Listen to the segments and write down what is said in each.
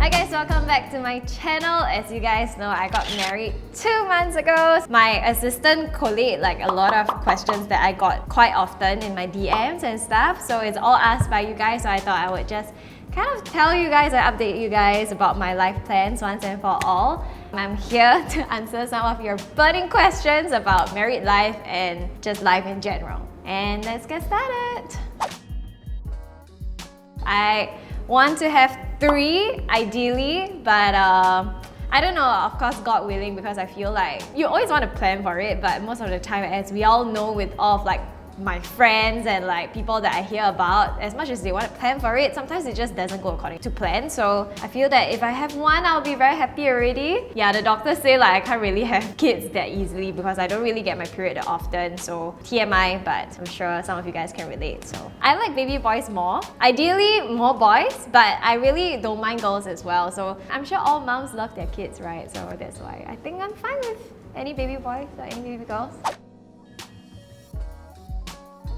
Hi guys, welcome back to my channel. As you guys know, I got married 2 months ago. My assistant collate like a lot of questions that I got quite often in my DMs and stuff. So it's all asked by you guys, so I thought I would just kind of tell you guys and update you guys about my life plans once and for all. I'm here to answer some of your burning questions about married life and just life in general. And let's get started. I want to have 3 ideally, but I don't know, of course God willing, because I feel like you always want to plan for it, but most of the time, as we all know, with all of like my friends and like people that I hear about, as much as they want to plan for it, sometimes it just doesn't go according to plan. So I feel that if I have one, I'll be very happy already. Yeah, the doctors say like I can't really have kids that easily because I don't really get my period that often, so TMI, but I'm sure some of you guys can relate. So I like baby boys more, ideally more boys, but I really don't mind girls as well. So I'm sure all moms love their kids, right? So that's why I think I'm fine with any baby boys or any baby girls.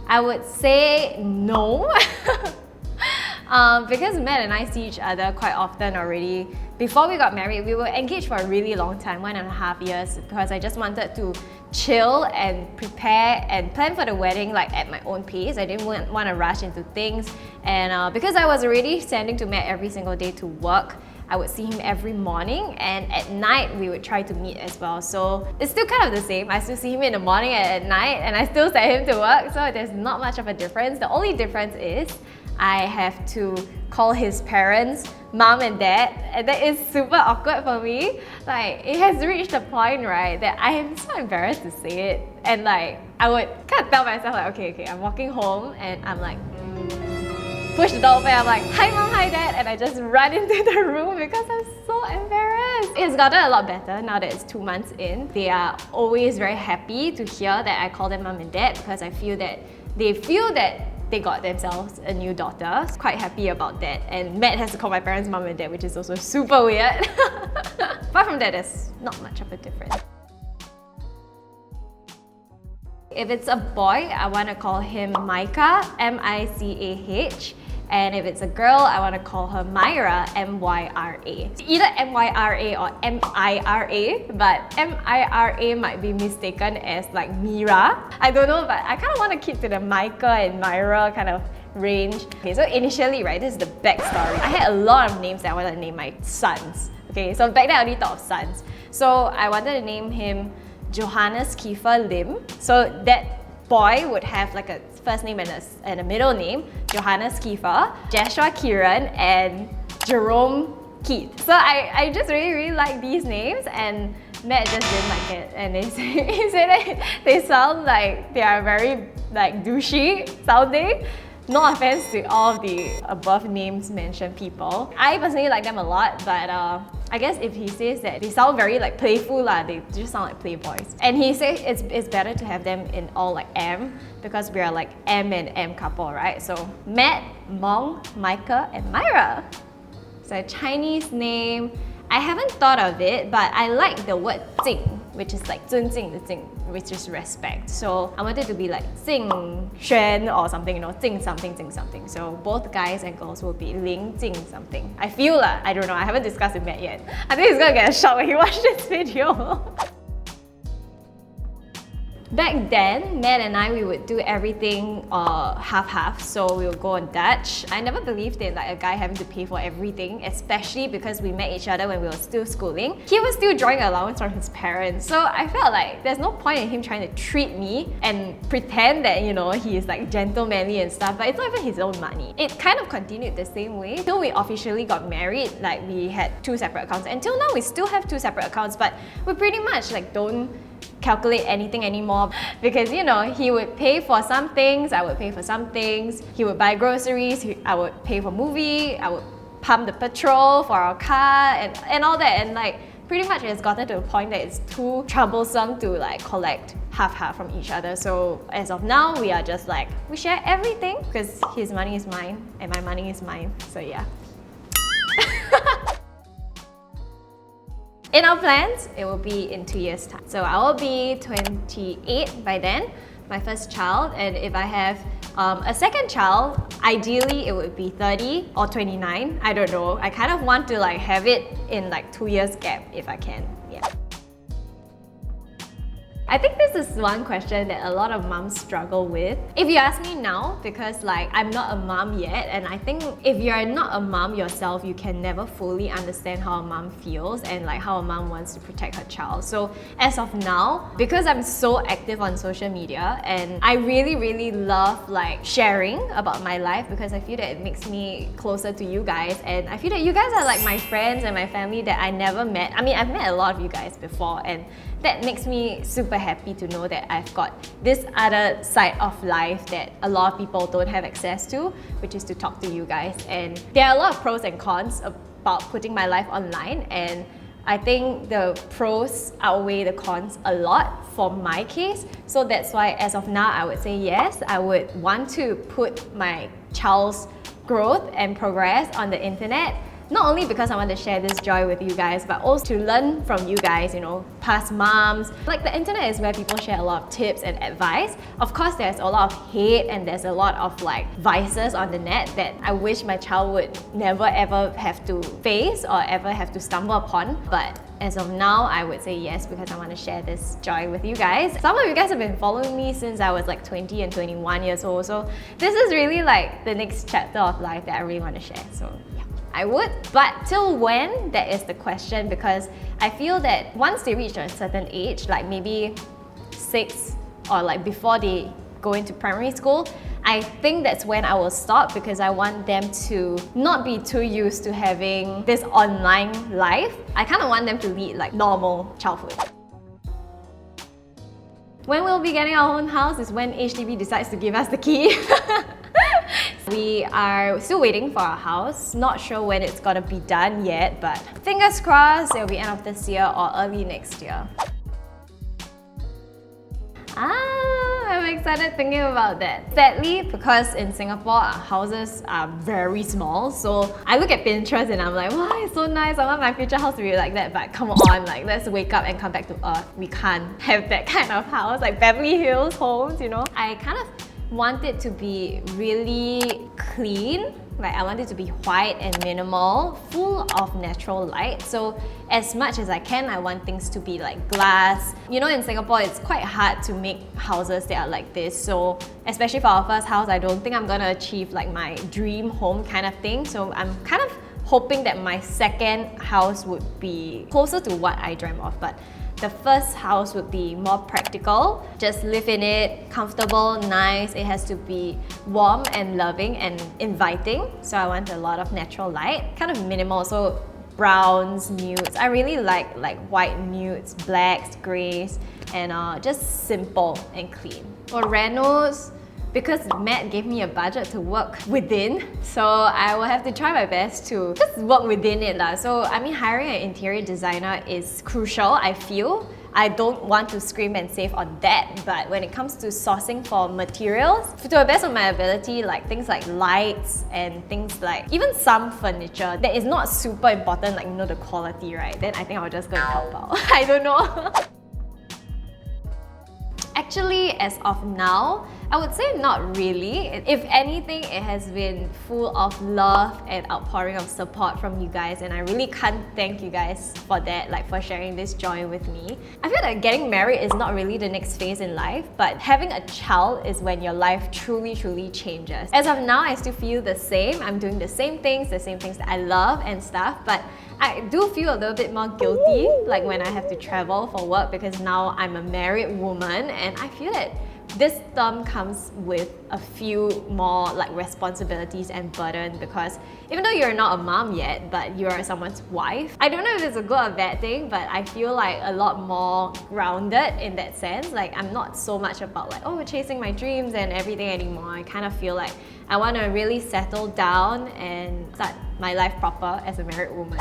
I would say no. Because Matt and I see each other quite often already. Before we got married, we were engaged for a really long time, 1.5 years, because I just wanted to chill and prepare and plan for the wedding like at my own pace. I didn't want to rush into things, and because I was already sending to Matt every single day to work, I would see him every morning, and at night we would try to meet as well. So it's still kind of the same. I still see him in the morning and at night, and I still send him to work, so there's not much of a difference. The only difference is I have to call his parents, mom and dad, and that is super awkward for me. Like, it has reached a point, right, that I am so embarrassed to say it, and like I would kind of tell myself like, okay, I'm walking home and I'm like, push the door open, I'm like, hi mom, hi dad, and I just run into the room because I'm so embarrassed. It's gotten a lot better now that it's 2 months in. They are always very happy to hear that I call them mom and dad, because I feel that they got themselves a new daughter. Quite happy about that. And Matt has to call my parents mom and dad, which is also super weird. Apart from that, there's not much of a difference. If it's a boy, I want to call him Micah, M-I-C-A-H. And if it's a girl, I want to call her Myra, M-Y-R-A. Either M-Y-R-A or M-I-R-A, but M-I-R-A might be mistaken as like Mira. I don't know, but I kind of want to keep to the Micah and Myra kind of range. Okay, so initially, right, this is the backstory. I had a lot of names that I wanted to name my sons. Okay, so back then I only thought of sons. So I wanted to name him Johannes Kiefer Lim. So that boy would have like a first name and a middle name, Johannes Kiefer, Joshua Kieran, and Jerome Keith. So I just really like these names, and Matt just didn't like it, and he said that they sound like they are very like douchey sounding. No offense to all of the above names mentioned people. I personally like them a lot, but I guess if he says that they sound very like playful, they just sound like playboys. And he says it's better to have them in all like M, because we are like M and M couple, right? So Matt, Mong, Micah, and Myra. It's a Chinese name. I haven't thought of it, but I like the word 敬, which is like 尊敬的敬, which is respect. So I wanted to be like 敬轩 or something, you know, 敬 something, 敬 something. So both guys and girls will be 林敬 something. I feel I don't know, I haven't discussed with Matt yet. I think he's gonna get a shock when he watches this video. Back then, Matt and I, we would do everything half-half, so we would go on Dutch. I never believed in like a guy having to pay for everything, especially because we met each other when we were still schooling. He was still drawing allowance from his parents, so I felt like there's no point in him trying to treat me and pretend that, you know, he is like gentlemanly and stuff, but it's not even his own money. It kind of continued the same way till we officially got married. Like, we had 2 separate accounts. Until now, we still have 2 separate accounts, but we pretty much like don't calculate anything anymore, because, you know, he would pay for some things, I would pay for some things. He would buy groceries, I would pay for movie, I would pump the petrol for our car and all that, and like pretty much it's gotten to a point that it's too troublesome to like collect half-half from each other. So as of now, we are just like, we share everything because his money is mine and my money is mine, so yeah. In our plans, it will be in 2 years' time. So I will be 28 by then, my first child, and if I have A second child, ideally it would be 30 or 29. I don't know. I kind of want to like have it in like 2 years gap if I can. Yeah. I think this is one question that a lot of moms struggle with. If you ask me now, because like I'm not a mom yet, and I think if you're not a mom yourself, you can never fully understand how a mom feels and like how a mom wants to protect her child. So as of now, because I'm so active on social media and I really love like sharing about my life, because I feel that it makes me closer to you guys, and I feel that you guys are like my friends and my family that I never met. I mean, I've met a lot of you guys before, and that makes me super happy to know that I've got this other side of life that a lot of people don't have access to, which is to talk to you guys. And there are a lot of pros and cons about putting my life online, and I think the pros outweigh the cons a lot for my case. So that's why as of now, I would say yes, I would want to put my child's growth and progress on the internet. Not only because I want to share this joy with you guys, but also to learn from you guys, you know, past moms. Like the internet is where people share a lot of tips and advice. Of course, there's a lot of hate and there's a lot of like vices on the net that I wish my child would never ever have to face or ever have to stumble upon. But as of now, I would say yes, because I want to share this joy with you guys. Some of you guys have been following me since I was like 20 and 21 years old. So this is really like the next chapter of life that I really want to share. So yeah. I would, but till when? That is the question, because I feel that once they reach a certain age, like maybe 6 or like before they go into primary school, I think that's when I will stop, because I want them to not be too used to having this online life. I kind of want them to lead like normal childhood. When we'll be getting our own house is when HDB decides to give us the key. We are still waiting for our house. Not sure when it's gonna be done yet, but fingers crossed it'll be end of this year or early next year. I'm excited thinking about that. Sadly, because in Singapore, our houses are very small, so I look at Pinterest and I'm like, wow, it's so nice, I want my future house to be like that, but come on, like let's wake up and come back to Earth. We can't have that kind of house, like Beverly Hills homes, you know? I kind of want it to be really clean. Like I want it to be white and minimal, full of natural light. So as much as I can, I want things to be like glass. You know, in Singapore, it's quite hard to make houses that are like this. So especially for our first house, I don't think I'm gonna achieve like my dream home kind of thing. So I'm kind of hoping that my second house would be closer to what I dreamt of. But the first house would be more practical. Just live in it, comfortable, nice. It has to be warm and loving and inviting. So I want a lot of natural light, kind of minimal. So browns, nudes. I really like white nudes, blacks, greys, and just simple and clean. For renos, because Matt gave me a budget to work within, so I will have to try my best to just work within it lah. So I mean, hiring an interior designer is crucial, I feel. I don't want to scream and save on that, but when it comes to sourcing for materials, to the best of my ability, like things like lights and things like even some furniture that is not super important, like you know, the quality, right? Then I think I'll just go and help out. I don't know. Actually, as of now, I would say not really. If anything, it has been full of love and outpouring of support from you guys, and I really can't thank you guys for that, like for sharing this joy with me. I feel that getting married is not really the next phase in life, but having a child is when your life truly changes. As of now, I still feel the same. I'm doing the same things that I love and stuff, but I do feel a little bit more guilty, like when I have to travel for work, because now I'm a married woman, and I feel that this term comes with a few more like responsibilities and burden, because even though you're not a mom yet, but you're someone's wife, I don't know if it's a good or bad thing, but I feel like a lot more grounded in that sense. Like I'm not so much about like, oh, chasing my dreams and everything anymore. I kind of feel like I want to really settle down and start my life proper as a married woman.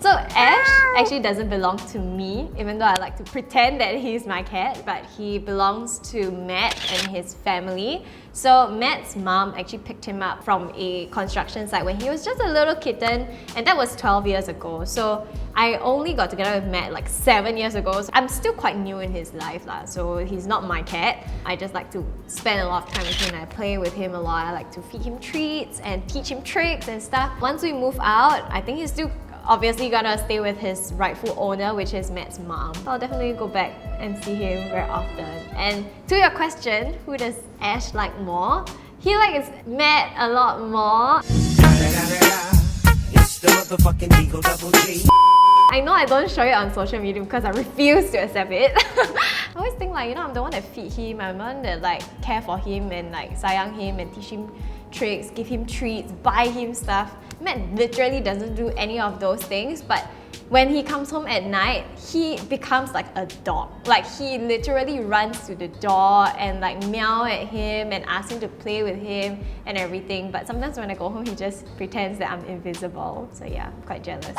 So Ash actually doesn't belong to me, even though I like to pretend that he's my cat, but he belongs to Matt and his family. So Matt's mom actually picked him up from a construction site when he was just a little kitten, and that was 12 years ago. So I only got together with Matt like 7 years ago. So I'm still quite new in his life lah. So he's not my cat. I just like to spend a lot of time with him and I play with him a lot. I like to feed him treats and teach him tricks and stuff. Once we move out, I think he's still obviously gonna stay with his rightful owner, which is Matt's mom. I'll definitely go back and see him very often. And to your question, who does Ash like more? He likes Matt a lot more. It's the motherfucking Eagle Double G. I know I don't show it on social media because I refuse to accept it. I always think like, you know, I'm the one that feed him, I'm the one that like care for him and like sayang him and teach him tricks, give him treats, buy him stuff. Matt literally doesn't do any of those things, but when he comes home at night, he becomes like a dog. Like he literally runs to the door and like meow at him and asks him to play with him and everything. But sometimes when I go home, he just pretends that I'm invisible. So yeah, I'm quite jealous.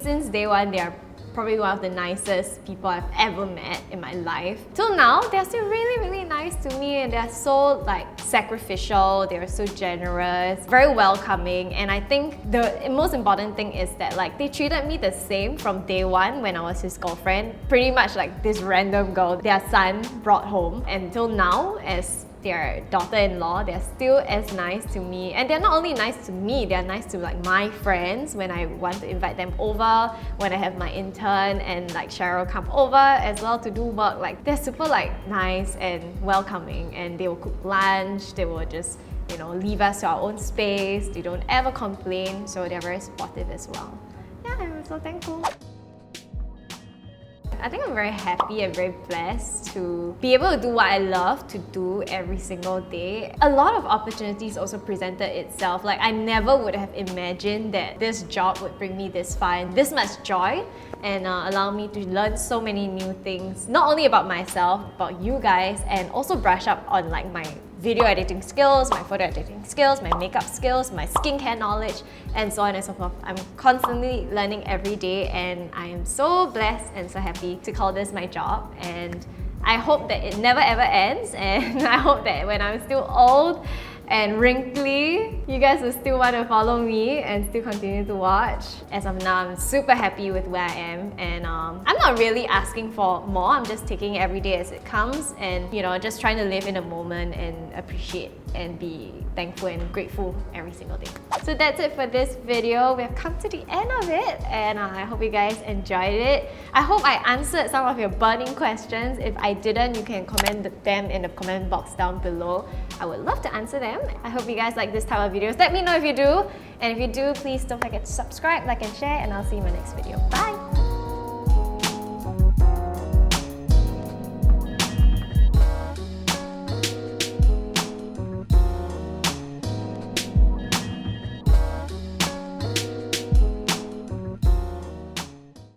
Since day one, they are probably one of the nicest people I've ever met in my life. Till now, they're still really nice to me and they're so like sacrificial, they're so generous, very welcoming, and I think the most important thing is that like they treated me the same from day one when I was his girlfriend. Pretty much like this random girl their son brought home, and till now as their daughter-in-law, they're still as nice to me. And they're not only nice to me, they're nice to like my friends when I want to invite them over, when I have my intern and like Cheryl come over as well to do work. Like they're super like nice and welcoming, and they will cook lunch, they will just, you know, leave us to our own space, they don't ever complain, so they're very supportive as well. Yeah, I'm so thankful. I think I'm very happy and very blessed to be able to do what I love to do every single day. A lot of opportunities also presented itself. Like I never would have imagined that this job would bring me this far and this much joy and allow me to learn so many new things, not only about myself, about you guys, and also brush up on like my video editing skills, my photo editing skills, my makeup skills, my skincare knowledge, and so on and so forth. I'm constantly learning every day, and I am so blessed and so happy to call this my job. And I hope that it never ever ends, and I hope that when I'm still old and wrinkly, you guys will still want to follow me and still continue to watch. As of now, I'm super happy with where I am, and I'm not really asking for more. I'm just taking it every day as it comes, and you know, just trying to live in the moment and appreciate and be thankful and grateful every single day. So that's it for this video. We have come to the end of it, and I hope you guys enjoyed it. I hope I answered some of your burning questions. If I didn't, you can comment them in the comment box down below. I would love to answer them. I hope you guys like this type of videos. Let me know if you do, and if you do, please don't forget to subscribe, like and share, and I'll see you in my next video. Bye!